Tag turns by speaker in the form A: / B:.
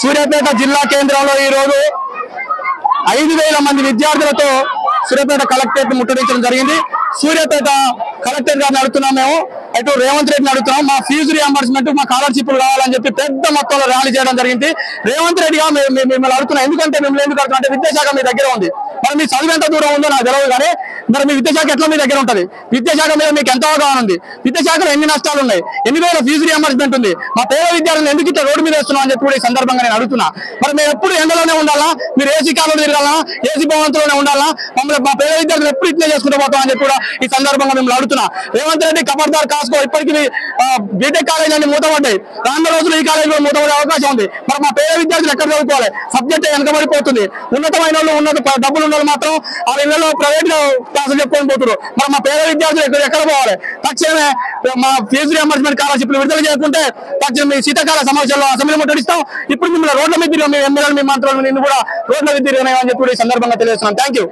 A: సూర్యాపేట జిల్లా కేంద్రంలో ఈ రోజు 5,000 మంది విద్యార్థులతో సూర్యాపేట కలెక్టరేట్ ముట్టడించడం జరిగింది. సూర్యాపేట కలెక్టర్ గారిని అడుగుతున్నాం, మేము అటు రేవంత్ రెడ్డిని అడుగుతున్నాం. మా ఫీజు రియంబర్స్మెంట్, మా స్కాలర్షిప్లు కావాలని చెప్పి పెద్ద మొత్తంలో ర్యాలీ చేయడం జరిగింది. రేవంత్ రెడ్డిగా మిమ్మల్ని అడుగుతున్నాం, ఎందుకంటే మిమ్మల్ని ఎందుకు అడుగుతున్నాం అంటే విద్యాశాఖ మీ దగ్గర ఉంది. మరి మీ చదువు ఎంత దూరం ఉందో నాకు తెలియదు, కానీ మరి మీ విద్యాశాఖ ఎట్లా మీ దగ్గర ఉంటుంది? విద్యాశాఖ మీద మీకు ఎంత అవగాహన ఉంది? విద్యాశాఖలో ఎన్ని నష్టాలు ఉన్నాయి? ఎన్ని వేల ఫీజు రియంబర్స్మెంట్ ఉంది? మా పేద విద్యార్థులను ఎందుకు ఇట్లా రోడ్డు మీద వేస్తున్నాం అని చెప్పి కూడా ఈ సందర్భంగా నేను అడుగుతున్నా. మరి మేము ఎప్పుడు ఎండలోనే ఉండాలా? మీరు ఏసీ కాలంలో తిరగాలా? ఏసీ భవంతులోనే ఉండాలా? మమ్మల్ని మా పేద విద్యార్థులు ఎప్పుడు ఇట్లే చేసుకుంటూ పోతాం అని చెప్పి కూడా ఈ సందర్భంగా మిమ్మల్ని అడుగుతున్నా. రేవంత్ రెడ్డి ఖబర్దార్ కాసుకో. ఇప్పటికీ బీటెక్ కాలేజ్ అన్ని మూతపడ్డాయి. రానున్న రోజులు ఈ కాలేజీలో మూతపడే అవకాశం ఉంది. మరి మా పేద విద్యార్థులు ఎక్కడ చదువుకోవాలి? సబ్జెక్ట్ వెనకబడిపోతుంది. ఉన్నతమైన వాళ్ళు, ఉన్నత డబ్బులు ఉన్న వాళ్ళు మాత్రం ఆ ఇళ్లలో ప్రైవేట్ క్లాసులు చెప్పుకొని పోతున్నారు. మరి మా పేద విద్యార్థులు ఎక్కడ పోవాలి? తక్షణమే మా ఫీజు రియంబర్స్మెంట్ స్కాలర్షిప్లు విడుదల చేయకుంటే తక్షణం మీ శీతాకాల సమావేశంలో అసెంబ్లీ ముట్టడిస్తాం. ఇప్పుడు మిమ్మల్ని రోడ్ల మీద మీ ఎమ్మెల్యేలు, మీ మంత్రులు నిన్ను కూడా రోడ్ల మీద తిరిగినాయని చెప్పి ఈ సందర్భంగా తెలియజేస్తున్నాం. Thank you.